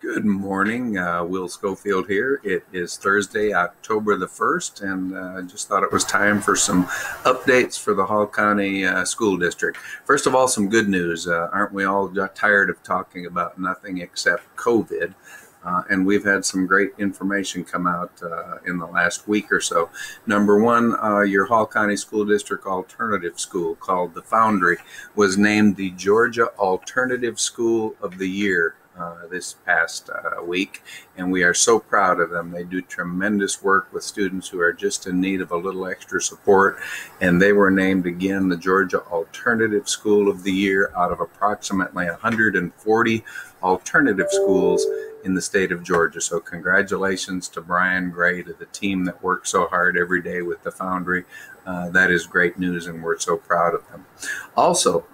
Good morning, Will Schofield here. It is Thursday, October the 1st, and I just thought it was time for some updates for the Hall County School District. First of all, some good news. Aren't we all tired of talking about nothing except COVID? And we've had some great information come out in the last week or so. Number one, your Hall County School District alternative school called the Foundry was named the Georgia Alternative School of the Year this past week, and we are so proud of them. They do tremendous work with students who are just in need of a little extra support, and they were named again the Georgia Alternative School of the Year out of approximately 140 alternative schools in the state of Georgia. So congratulations to Brian Gray, to the team that works so hard every day with the Foundry. That is great news, and we're so proud of them. Also,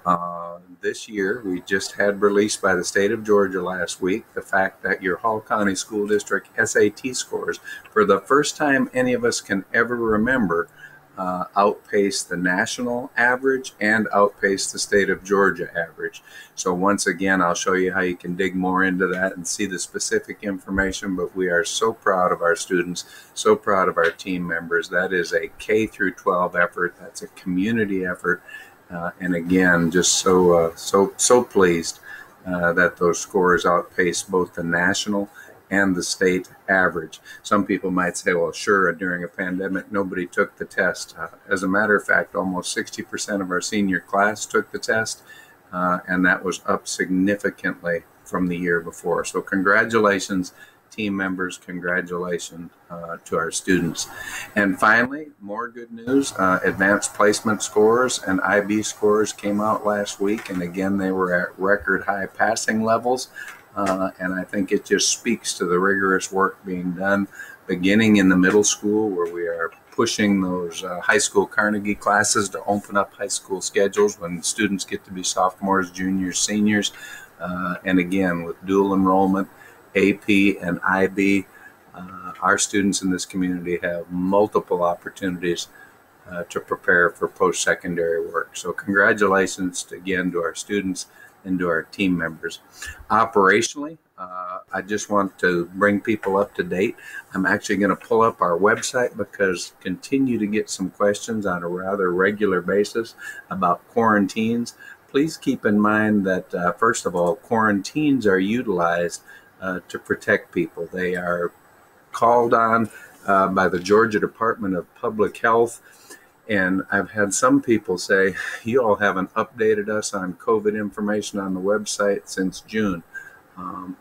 this year, we just had released by the state of Georgia last week the fact that your Hall County School District SAT scores, for the first time any of us can ever remember, outpace the national average and outpace the state of Georgia average. So once again, I'll show you how you can dig more into that and see the specific information, but we are so proud of our students, so proud of our team members. That is a K through 12 effort. That's a community effort. And again, just so pleased that those scores outpace both the national and the state average. Some people might say, well, sure, during a pandemic, nobody took the test. As a matter of fact, almost 60% of our senior class took the test, and that was up significantly from the year before. So congratulations, team members, congratulations to our students. And finally, more good news, advanced placement scores and IB scores came out last week, and again, they were at record high passing levels. And I think it just speaks to the rigorous work being done, beginning in the middle school, where we are pushing those high school Carnegie classes to open up high school schedules when students get to be sophomores, juniors, seniors. And again, with dual enrollment, AP and IB, our students in this community have multiple opportunities to prepare for post-secondary work. So congratulations again to our students and to our team members. Operationally, I just want to bring people up to date. I'm actually going to pull up our website because continue to get some questions on a rather regular basis about quarantines. Please keep in mind that, first of all, quarantines are utilized to protect people. They are called on by the Georgia Department of Public Health. And I've had some people say, you all haven't updated us on COVID information on the website since June.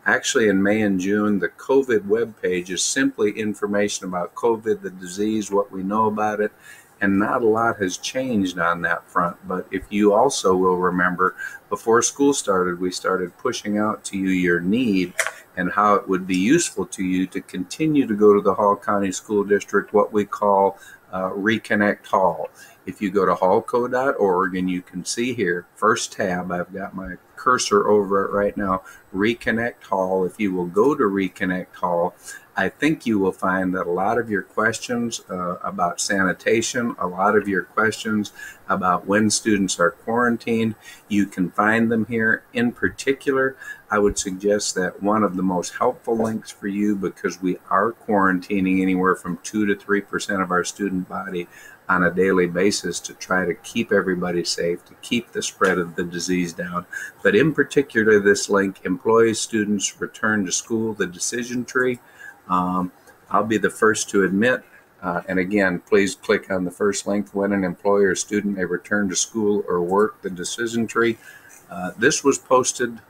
Actually, in May and June, the COVID webpage is simply information about COVID, the disease, what we know about it, and not a lot has changed on that front. But if you also will remember, before school started, we started pushing out to you your need and how it would be useful to you to continue to go to the Hall County School District, what we call Reconnect Hall. If you go to hallco.org, and you can see here, first tab, I've got my cursor over it right now, Reconnect Hall. If you will go to Reconnect Hall, I think you will find that a lot of your questions about sanitation, a lot of your questions about when students are quarantined, you can find them here. In particular, I would suggest that one of the most helpful links for you, because we are quarantining anywhere from 2 to 3% of our student body on a daily basis to try to keep everybody safe, to keep the spread of the disease down. But in particular, this link, Employees, Students, Return to School, the Decision Tree, I'll be the first to admit, and again, please click on the first link, when an employee or student may return to school or work, the decision tree. This was posted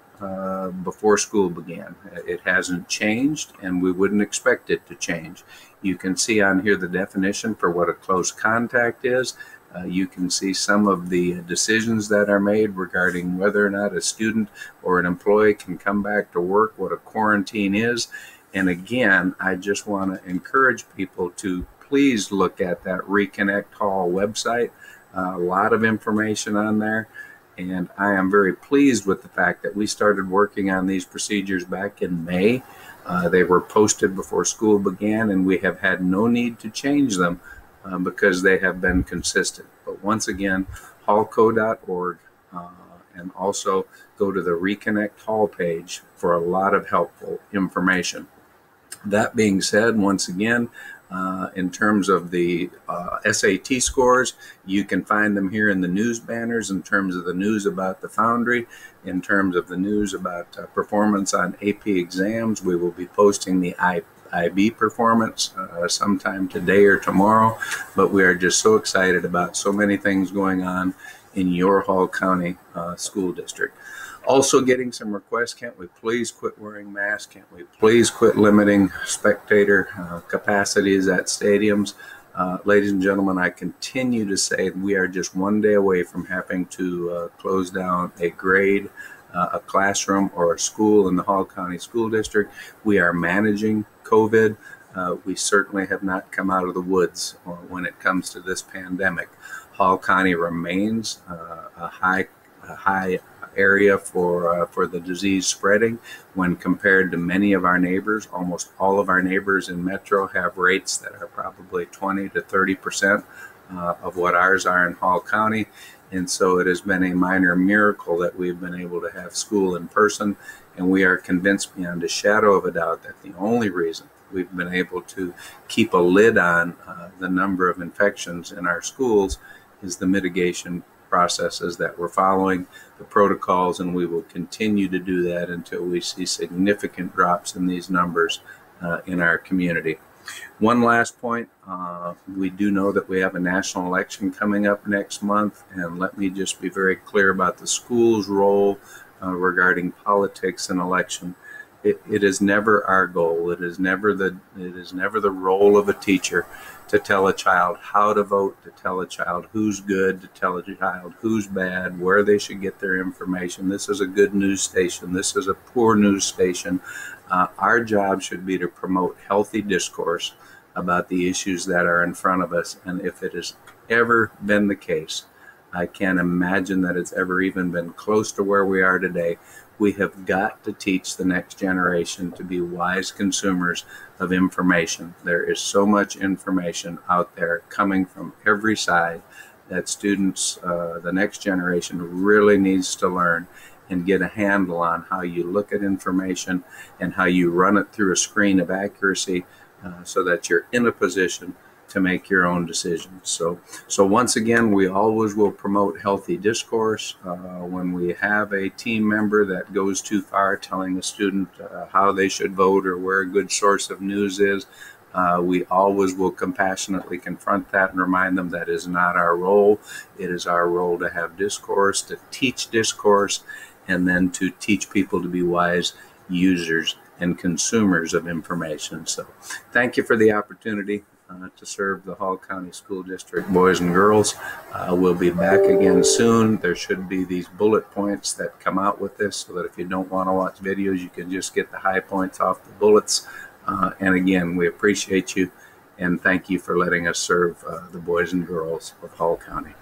before school began. It hasn't changed, and we wouldn't expect it to change. You can see on here the definition for what a close contact is. You can see some of the decisions that are made regarding whether or not a student or an employee can come back to work, what a quarantine is. And again, I just want to encourage people to please look at that Reconnect Hall website. A lot of information on there. And I am very pleased with the fact that we started working on these procedures back in May. They were posted before school began, and we have had no need to change them because they have been consistent. But once again, hallco.org, and also go to the Reconnect Hall page for a lot of helpful information. That being said, once again, in terms of the SAT scores, you can find them here in the news banners in terms of the news about the Foundry, in terms of the news about performance on AP exams. We will be posting the IB performance sometime today or tomorrow, but we are just so excited about so many things going on in your Hall County school district. Also getting some requests, can't we please quit wearing masks? Can't we please quit limiting spectator capacities at stadiums? Ladies and gentlemen, I continue to say we are just one day away from having to close down a grade, a classroom, or a school in the Hall County School District. We are managing COVID. We certainly have not come out of the woods when it comes to this pandemic. Hall County remains a high area for the disease spreading when compared to many of our neighbors. Almost all of our neighbors in Metro have rates that are probably 20 to 30% of what ours are in Hall County. And so it has been a minor miracle that we've been able to have school in person. And we are convinced beyond a shadow of a doubt that the only reason we've been able to keep a lid on the number of infections in our schools is the mitigation processes that we're following, the protocols, and we will continue to do that until we see significant drops in these numbers in our community. One last point, we do know that we have a national election coming up next month, and let me just be very clear about the school's role regarding politics and election. It is never our goal. It is never the role of a teacher to tell a child how to vote, to tell a child who's good, to tell a child who's bad, where they should get their information. This is a good news station. This is a poor news station. Our job should be to promote healthy discourse about the issues that are in front of us. And if it has ever been the case, I can't imagine that it's ever even been close to where we are today. We have got to teach the next generation to be wise consumers of information. There is so much information out there coming from every side that students, the next generation, really needs to learn and get a handle on how you look at information and how you run it through a screen of accuracy so that you're in a position to make your own decisions. So once again, we always will promote healthy discourse. When we have a team member that goes too far telling a student how they should vote or where a good source of news is, we always will compassionately confront that and remind them that is not our role. It is our role to have discourse, to teach discourse, and then to teach people to be wise users and consumers of information. So thank you for the opportunity to serve the Hall County School District boys and girls. We'll be back again soon. There should be these bullet points that come out with this so that if you don't want to watch videos, you can just get the high points off the bullets. And again, we appreciate you and thank you for letting us serve the boys and girls of Hall County.